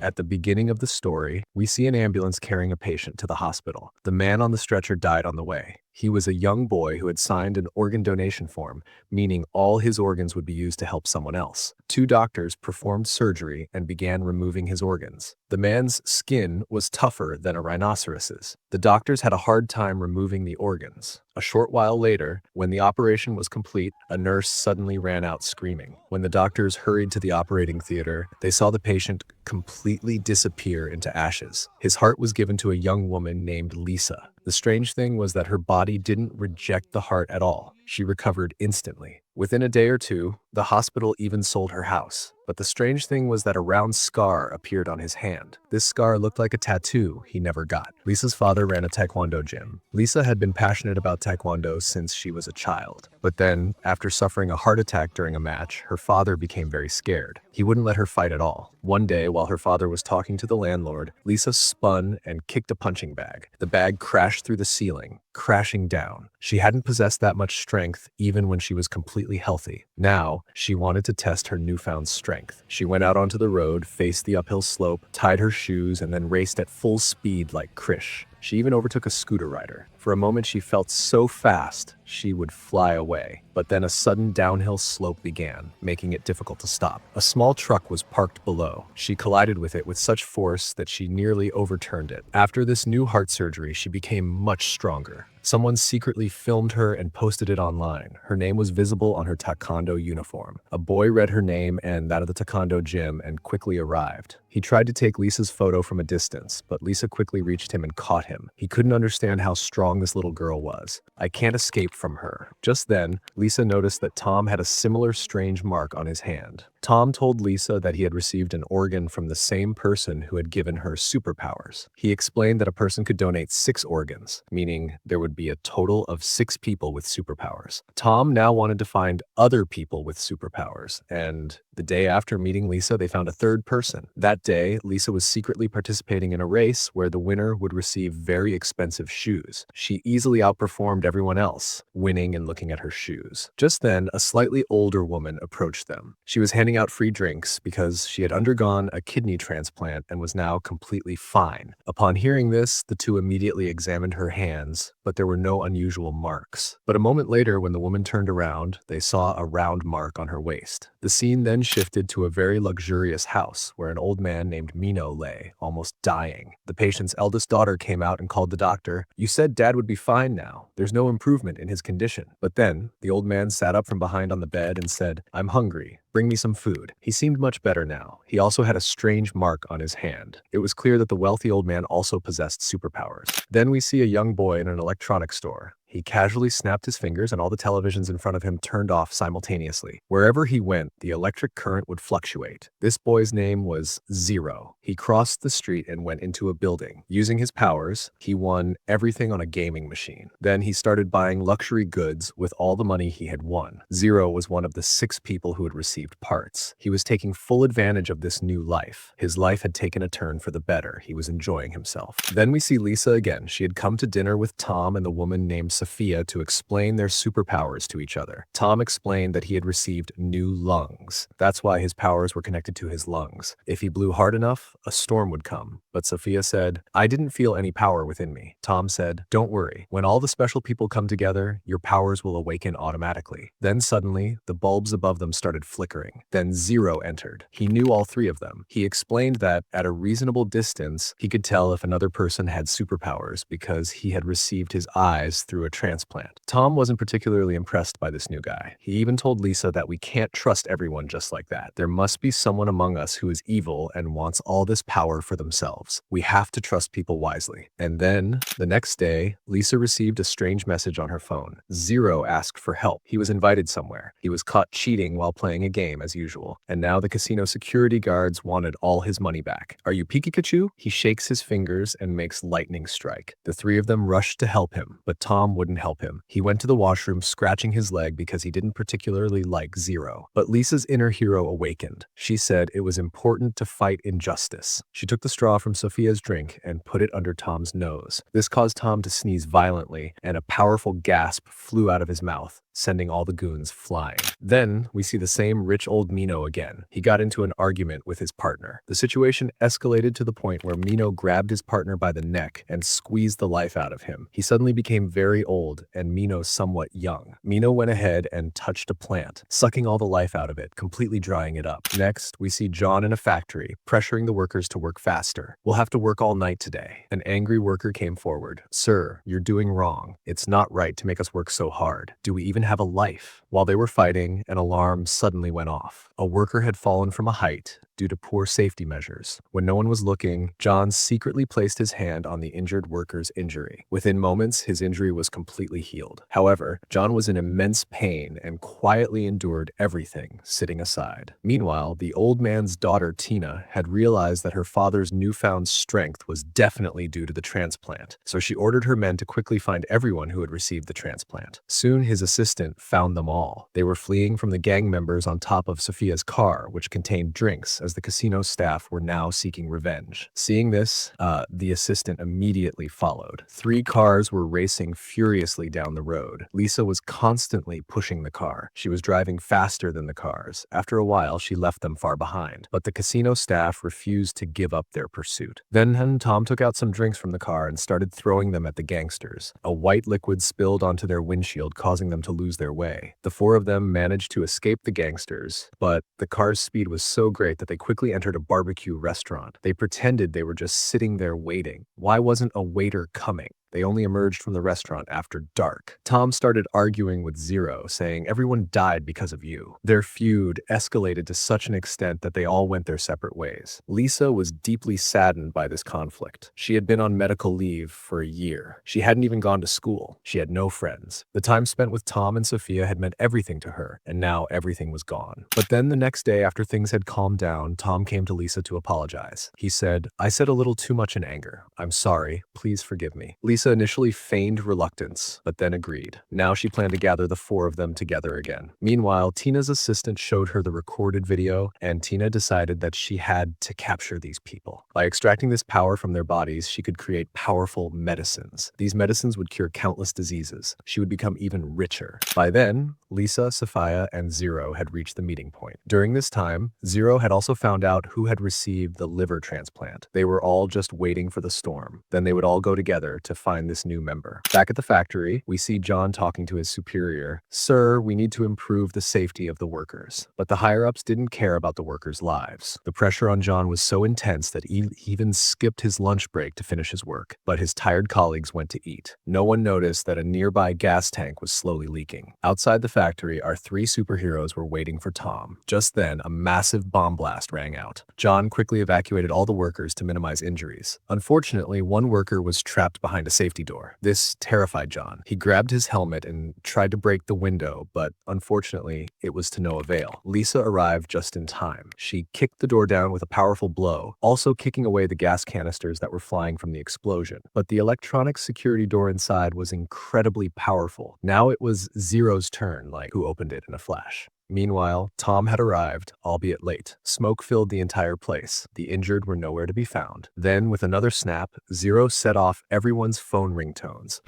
At the beginning of the story, we see an ambulance carrying a patient to the hospital. The man on the stretcher died on the way. He was a young boy who had signed an organ donation form, meaning all his organs would be used to help someone else. Two doctors performed surgery and began removing his organs. The man's skin was tougher than a rhinoceros's. The doctors had a hard time removing the organs. A short while later, when the operation was complete, a nurse suddenly ran out screaming. When the doctors hurried to the operating theater, they saw the patient completely disappear into ashes. His heart was given to a young woman named Lisa. The strange thing was that her body didn't reject the heart at all. She recovered instantly. Within a day or two, the hospital even sold her house. But the strange thing was that a round scar appeared on his hand. This scar looked like a tattoo he never got. Lisa's father ran a taekwondo gym. Lisa had been passionate about taekwondo since she was a child. But then, after suffering a heart attack during a match, her father became very scared. He wouldn't let her fight at all. One day, while her father was talking to the landlord, Lisa spun and kicked a punching bag. The bag crashed through the ceiling, crashing down. She hadn't possessed that much strength even when she was completely healthy. Now, she wanted to test her newfound strength. She went out onto the road, faced the uphill slope, tied her shoes, and then raced at full speed like Krish. She even overtook a scooter rider. For a moment, she felt so fast she would fly away. But then a sudden downhill slope began, making it difficult to stop. A small truck was parked below. She collided with it with such force that she nearly overturned it. After this new heart surgery, she became much stronger. Someone secretly filmed her and posted it online. Her name was visible on her taekwondo uniform. A boy read her name and that of the taekwondo gym and quickly arrived. He tried to take Lisa's photo from a distance, but Lisa quickly reached him and caught him. He couldn't understand how strong this little girl was. I can't escape from her. Just then, Lisa noticed that Tom had a similar strange mark on his hand. Tom told Lisa that he had received an organ from the same person who had given her superpowers. He explained that a person could donate 6 organs, meaning there would be a total of 6 people with superpowers. Tom now wanted to find other people with superpowers, and the day after meeting Lisa, they found a third person. That day, Lisa was secretly participating in a race where the winner would receive very expensive shoes. She easily outperformed everyone else, winning and looking at her shoes. Just then, a slightly older woman approached them. She was handing out free drinks because she had undergone a kidney transplant and was now completely fine. Upon hearing this, the two immediately examined her hands, but there were no unusual marks. But a moment later, when the woman turned around, they saw a round mark on her waist. The scene then shifted to a very luxurious house where an old man named Mino lay, almost dying. The patient's eldest daughter came out and called the doctor. "You said Dad would be fine now. There's no improvement in his condition." But then, the old man sat up from behind on the bed and said, "I'm hungry. Bring me some food." He seemed much better now. He also had a strange mark on his hand. It was clear that the wealthy old man also possessed superpowers. Then we see a young boy in an electronics store. He casually snapped his fingers and all the televisions in front of him turned off simultaneously. Wherever he went, the electric current would fluctuate. This boy's name was Zero. He crossed the street and went into a building. Using his powers, he won everything on a gaming machine. Then he started buying luxury goods with all the money he had won. Zero was one of the 6 people who had received parts. He was taking full advantage of this new life. His life had taken a turn for the better. He was enjoying himself. Then we see Lisa again. She had come to dinner with Tom and the woman named Sophia to explain their superpowers to each other. Tom explained that he had received new lungs. That's why his powers were connected to his lungs. If he blew hard enough, a storm would come. But Sophia said, "I didn't feel any power within me." Tom said, "Don't worry. When all the special people come together, your powers will awaken automatically." Then suddenly, the bulbs above them started flickering. Then Zero entered. He knew all 3 of them. He explained that at a reasonable distance, he could tell if another person had superpowers because he had received his eyes through a transplant. Tom wasn't particularly impressed by this new guy. He even told Lisa that we can't trust everyone just like that. There must be someone among us who is evil and wants all this power for themselves. We have to trust people wisely. And then, the next day, Lisa received a strange message on her phone. Zero asked for help. He was invited somewhere. He was caught cheating while playing a game as usual. And now the casino security guards wanted all his money back. "Are you Pikachu?" He shakes his fingers and makes lightning strike. The 3 of them rushed to help him, but Tom wouldn't help him. He went to the washroom scratching his leg because he didn't particularly like Zero. But Lisa's inner hero awakened. She said it was important to fight injustice. She took the straw from Sophia's drink and put it under Tom's nose. This caused Tom to sneeze violently, and a powerful gasp flew out of his mouth. sending all the goons flying. Then, we see the same rich old Mino again. He got into an argument with his partner. The situation escalated to the point where Mino grabbed his partner by the neck and squeezed the life out of him. He suddenly became very old and Mino somewhat young. Mino went ahead and touched a plant, sucking all the life out of it, completely drying it up. Next, we see John in a factory, pressuring the workers to work faster. "We'll have to work all night today." An angry worker came forward. "Sir, you're doing wrong. It's not right to make us work so hard. Do we even have a life?" While they were fighting, an alarm suddenly went off. A worker had fallen from a height due to poor safety measures. When no one was looking, John secretly placed his hand on the injured worker's injury. Within moments, his injury was completely healed. However, John was in immense pain and quietly endured everything, sitting aside. Meanwhile, the old man's daughter, Tina, had realized that her father's newfound strength was definitely due to the transplant, so she ordered her men to quickly find everyone who had received the transplant. Soon, his assistant found them all. They were fleeing from the gang members on top of Sophia's car, which contained drinks, as the casino staff were now seeking revenge. Seeing this, the assistant immediately followed. 3 cars were racing furiously down the road. Lisa was constantly pushing the car. She was driving faster than the cars. After a while, she left them far behind, but the casino staff refused to give up their pursuit. Then Tom took out some drinks from the car and started throwing them at the gangsters. A white liquid spilled onto their windshield, causing them to lose their way. The 4 of them managed to escape the gangsters, but the car's speed was so great that they quickly entered a barbecue restaurant. They pretended they were just sitting there waiting. Why wasn't a waiter coming? They only emerged from the restaurant after dark. Tom started arguing with Zero, saying, "Everyone died because of you." Their feud escalated to such an extent that they all went their separate ways. Lisa was deeply saddened by this conflict. She had been on medical leave for a year. She hadn't even gone to school. She had no friends. The time spent with Tom and Sophia had meant everything to her, and now everything was gone. But then the next day, after things had calmed down, Tom came to Lisa to apologize. He said, "I said a little too much in anger. I'm sorry. Please forgive me." Lisa initially feigned reluctance, but then agreed. Now she planned to gather the 4 of them together again. Meanwhile, Tina's assistant showed her the recorded video, and Tina decided that she had to capture these people. By extracting this power from their bodies, she could create powerful medicines. These medicines would cure countless diseases. She would become even richer. By then, Lisa, Sophia, and Zero had reached the meeting point. During this time, Zero had also found out who had received the liver transplant. They were all just waiting for the storm. Then they would all go together to find this new member. Back at the factory, we see John talking to his superior. "Sir, we need to improve the safety of the workers." But the higher-ups didn't care about the workers' lives. The pressure on John was so intense that he even skipped his lunch break to finish his work, but his tired colleagues went to eat. No one noticed that a nearby gas tank was slowly leaking. Outside the factory, our 3 superheroes were waiting for Tom. Just then, a massive bomb blast rang out. John quickly evacuated all the workers to minimize injuries. Unfortunately, one worker was trapped behind a safety door. This terrified John. He grabbed his helmet and tried to break the window, but unfortunately, it was to no avail. Lisa arrived just in time. She kicked the door down with a powerful blow, also kicking away the gas canisters that were flying from the explosion. But the electronic security door inside was incredibly powerful. Now it was Zero's turn, who opened it in a flash. Meanwhile, Tom had arrived, albeit late. Smoke filled the entire place. The injured were nowhere to be found. Then, with another snap, Zero set off everyone's phone ringtones,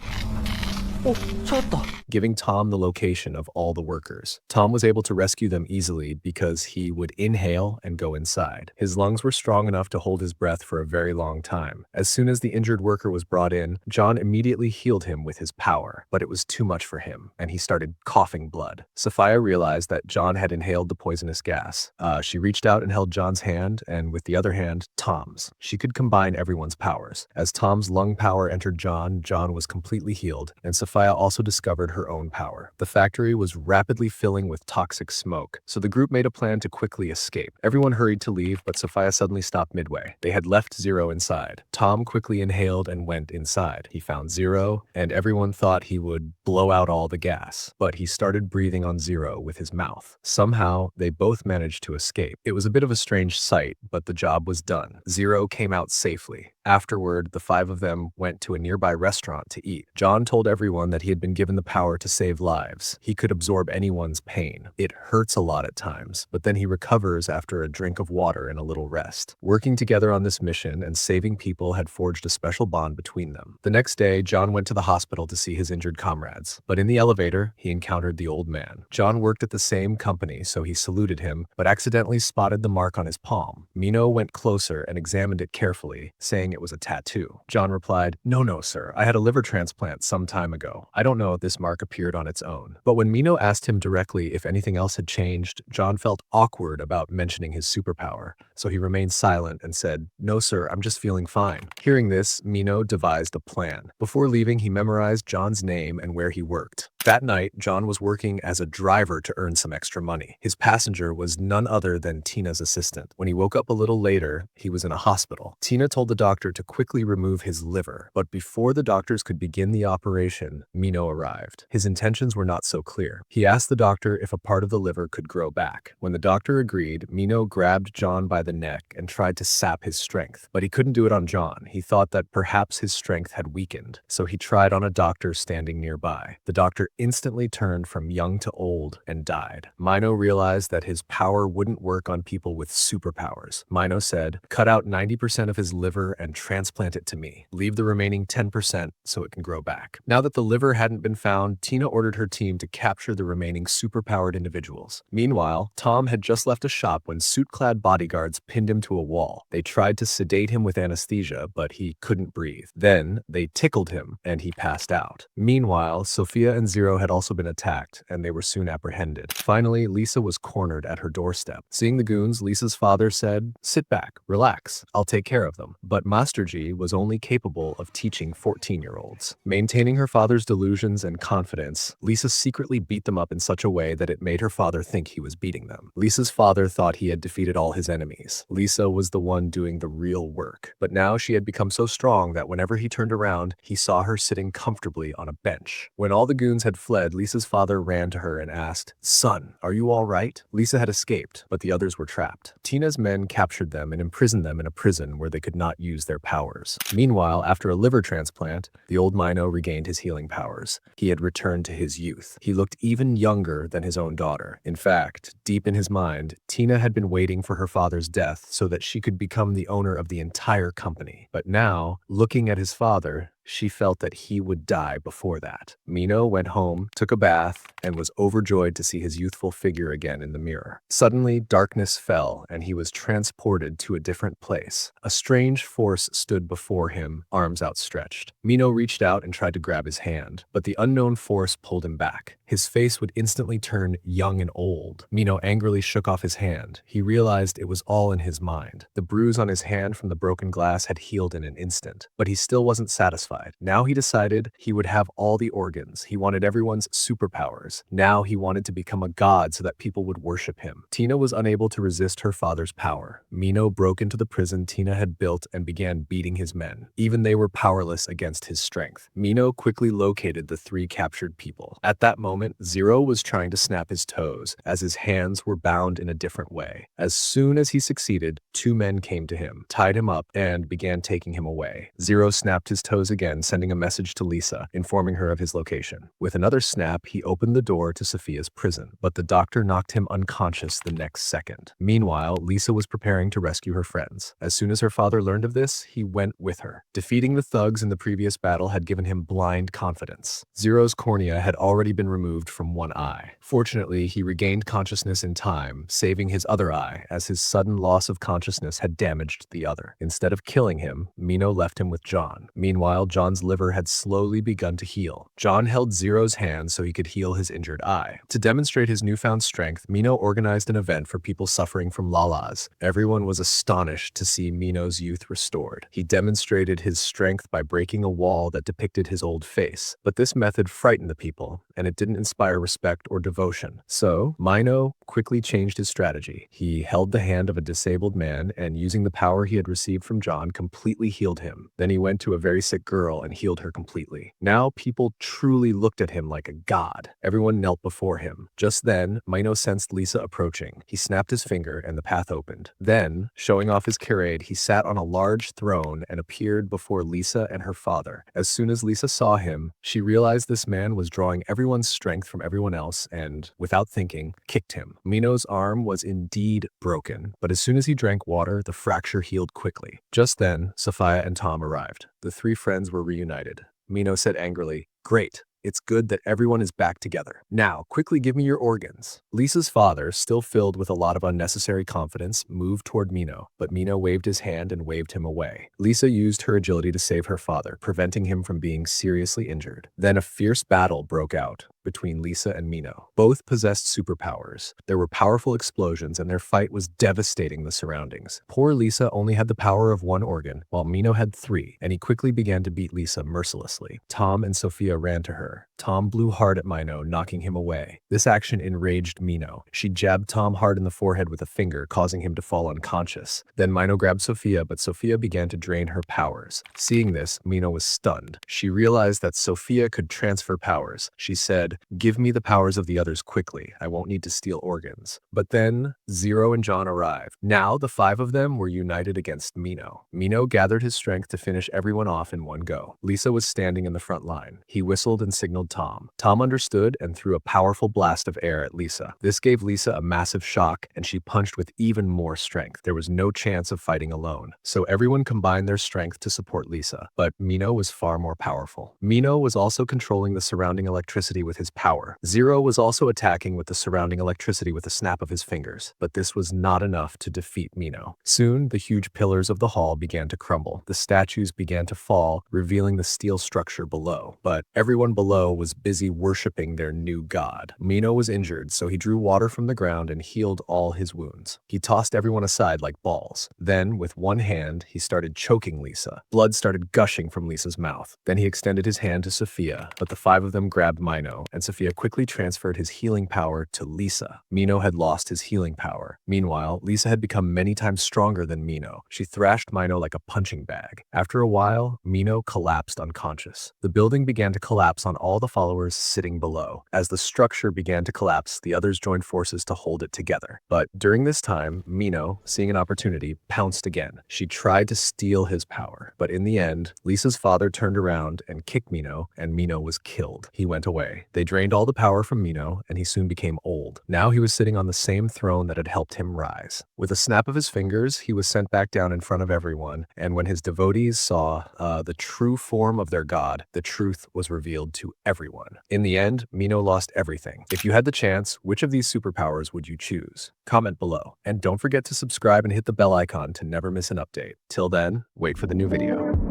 giving Tom the location of all the workers. Tom was able to rescue them easily because he would inhale and go inside. His lungs were strong enough to hold his breath for a very long time. As soon as the injured worker was brought in, John immediately healed him with his power, but it was too much for him, and he started coughing blood. Sophia realized that John had inhaled the poisonous gas. She reached out and held John's hand, and with the other hand, Tom's. She could combine everyone's powers. As Tom's lung power entered John, John was completely healed, and Sophia also discovered her own power. The factory was rapidly filling with toxic smoke, so the group made a plan to quickly escape. Everyone hurried to leave, but Sophia suddenly stopped midway. They had left Zero inside. Tom quickly inhaled and went inside. He found Zero, and everyone thought he would blow out all the gas, but he started breathing on Zero with his mouth. Somehow, they both managed to escape. It was a bit of a strange sight, but the job was done. Zero came out safely. Afterward, the five of them went to a nearby restaurant to eat. John told everyone that he had been given the power to save lives. He could absorb anyone's pain. It hurts a lot at times, but then he recovers after a drink of water and a little rest. Working together on this mission and saving people had forged a special bond between them. The next day, John went to the hospital to see his injured comrades, but in the elevator, he encountered the old man. John worked at the same company, so he saluted him, but accidentally spotted the mark on his palm. Mino went closer and examined it carefully, saying it was a tattoo. John replied, No, sir, I had a liver transplant some time ago. I don't know if this mark appeared on its own. But when Mino asked him directly if anything else had changed, John felt awkward about mentioning his superpower, so he remained silent and said, No, sir, I'm just feeling fine. Hearing this, Mino devised a plan. Before leaving, he memorized John's name and where he worked. That night, John was working as a driver to earn some extra money. His passenger was none other than Tina's assistant. When he woke up a little later, he was in a hospital. Tina told the doctor to quickly remove his liver, but before the doctors could begin the operation, Mino arrived. His intentions were not so clear. He asked the doctor if a part of the liver could grow back. When the doctor agreed, Mino grabbed John by the neck and tried to sap his strength, but he couldn't do it on John. He thought that perhaps his strength had weakened, so he tried on a doctor standing nearby. The doctor instantly turned from young to old and died. Mino realized that his power wouldn't work on people with superpowers. Mino said, Cut out 90% of his liver and transplant it to me. Leave the remaining 10% so it can grow back. Now that the liver hadn't been found, Tina ordered her team to capture the remaining superpowered individuals. Meanwhile, Tom had just left a shop when suit-clad bodyguards pinned him to a wall. They tried to sedate him with anesthesia, but he couldn't breathe. Then, they tickled him, and he passed out. Meanwhile, Sophia and Zero had also been attacked, and they were soon apprehended. Finally, Lisa was cornered at her doorstep. Seeing the goons, Lisa's father said, Sit back, relax, I'll take care of them. But Master G was only capable of teaching 14-year-olds. Maintaining her father's delusions and confidence, Lisa secretly beat them up in such a way that it made her father think he was beating them. Lisa's father thought he had defeated all his enemies. Lisa was the one doing the real work. But now she had become so strong that whenever he turned around, he saw her sitting comfortably on a bench. When all the goons had fled, Lisa's father ran to her and asked, Son, are you all right? Lisa had escaped, but the others were trapped. Tina's men captured them and imprisoned them in a prison where they could not use their powers. Meanwhile, after a liver transplant, the old Mino regained his healing powers. He had returned to his youth. He looked even younger than his own daughter. In fact, deep in his mind, Tina had been waiting for her father's death so that she could become the owner of the entire company. But now, looking at his father, she felt that he would die before that. Mino went home, took a bath, and was overjoyed to see his youthful figure again in the mirror. Suddenly, darkness fell, and he was transported to a different place. A strange force stood before him, arms outstretched. Mino reached out and tried to grab his hand, but the unknown force pulled him back. His face would instantly turn young and old. Mino angrily shook off his hand. He realized it was all in his mind. The bruise on his hand from the broken glass had healed in an instant, but he still wasn't satisfied. Now he decided he would have all the organs. He wanted everyone's superpowers. Now he wanted to become a god so that people would worship him. Tina was unable to resist her father's power. Mino broke into the prison Tina had built and began beating his men. Even they were powerless against his strength. Mino quickly located the 3 captured people. At that moment, Zero was trying to snap his toes, as his hands were bound in a different way. As soon as he succeeded, 2 men came to him, tied him up, and began taking him away. Zero snapped his toes again, sending a message to Lisa, informing her of his location. With another snap, he opened the door to Sophia's prison, but the doctor knocked him unconscious the next second. Meanwhile, Lisa was preparing to rescue her friends. As soon as her father learned of this, he went with her. Defeating the thugs in the previous battle had given him blind confidence. Zero's cornea had already been removed from one eye. Fortunately, he regained consciousness in time, saving his other eye, as his sudden loss of consciousness had damaged the other. Instead of killing him, Mino left him with John. Meanwhile, John's liver had slowly begun to heal. John held Zero's hand so he could heal his injured eye. To demonstrate his newfound strength, Mino organized an event for people suffering from lalas. Everyone was astonished to see Mino's youth restored. He demonstrated his strength by breaking a wall that depicted his old face. But this method frightened the people, and it didn't inspire respect or devotion. So, Mino quickly changed his strategy. He held the hand of a disabled man and, using the power he had received from John, completely healed him. Then he went to a very sick girl girl and healed her completely. Now people truly looked at him like a god. Everyone knelt before him. Just then, Mino sensed Lisa approaching. He snapped his finger and the path opened. Then, showing off his charade, he sat on a large throne and appeared before Lisa and her father. As soon as Lisa saw him, she realized this man was drawing everyone's strength from everyone else and, without thinking, kicked him. Mino's arm was indeed broken, but as soon as he drank water, the fracture healed quickly. Just then, Sophia and Tom arrived. The three friends were reunited. Mino said angrily, "Great. It's good that everyone is back together. Now, quickly give me your organs." Lisa's father, still filled with a lot of unnecessary confidence, moved toward Mino, but Mino waved his hand and waved him away. Lisa used her agility to save her father, preventing him from being seriously injured. Then a fierce battle broke out between Lisa and Mino. Both possessed superpowers. There were powerful explosions and their fight was devastating the surroundings. Poor Lisa only had the power of one organ, while Mino had three, and he quickly began to beat Lisa mercilessly. Tom and Sophia ran to her. Tom blew hard at Mino, knocking him away. This action enraged Mino. She jabbed Tom hard in the forehead with a finger, causing him to fall unconscious. Then Mino grabbed Sophia, but Sophia began to drain her powers. Seeing this, Mino was stunned. She realized that Sophia could transfer powers. She said, "Give me the powers of the others quickly. I won't need to steal organs." But then, Zero and John arrived. Now, the five of them were united against Mino. Mino gathered his strength to finish everyone off in one go. Lisa was standing in the front line. He whistled and signaled Tom. Tom understood and threw a powerful blast of air at Lisa. This gave Lisa a massive shock, and she punched with even more strength. There was no chance of fighting alone. So everyone combined their strength to support Lisa. But Mino was far more powerful. Mino was also controlling the surrounding electricity with his power. Zero was also attacking with the surrounding electricity with a snap of his fingers. But this was not enough to defeat Mino. Soon, the huge pillars of the hall began to crumble. The statues began to fall, revealing the steel structure below. But everyone below was busy worshipping their new god. Mino was injured, so he drew water from the ground and healed all his wounds. He tossed everyone aside like balls. Then, with one hand, he started choking Lisa. Blood started gushing from Lisa's mouth. Then he extended his hand to Sophia, but the five of them grabbed Mino, and Sophia quickly transferred his healing power to Lisa. Mino had lost his healing power. Meanwhile, Lisa had become many times stronger than Mino. She thrashed Mino like a punching bag. After a while, Mino collapsed unconscious. The building began to collapse on all the followers sitting below. As the structure began to collapse, the others joined forces to hold it together. But during this time, Mino, seeing an opportunity, pounced again. She tried to steal his power. But in the end, Lisa's father turned around and kicked Mino, and Mino was killed. He went away. They drained all the power from Mino, and he soon became old. Now he was sitting on the same throne that had helped him rise. With a snap of his fingers, he was sent back down in front of everyone, and when his devotees saw the true form of their god, the truth was revealed to everyone. In the end, Mino lost everything. If you had the chance, which of these superpowers would you choose? Comment below. And don't forget to subscribe and hit the bell icon to never miss an update. Till then, wait for the new video.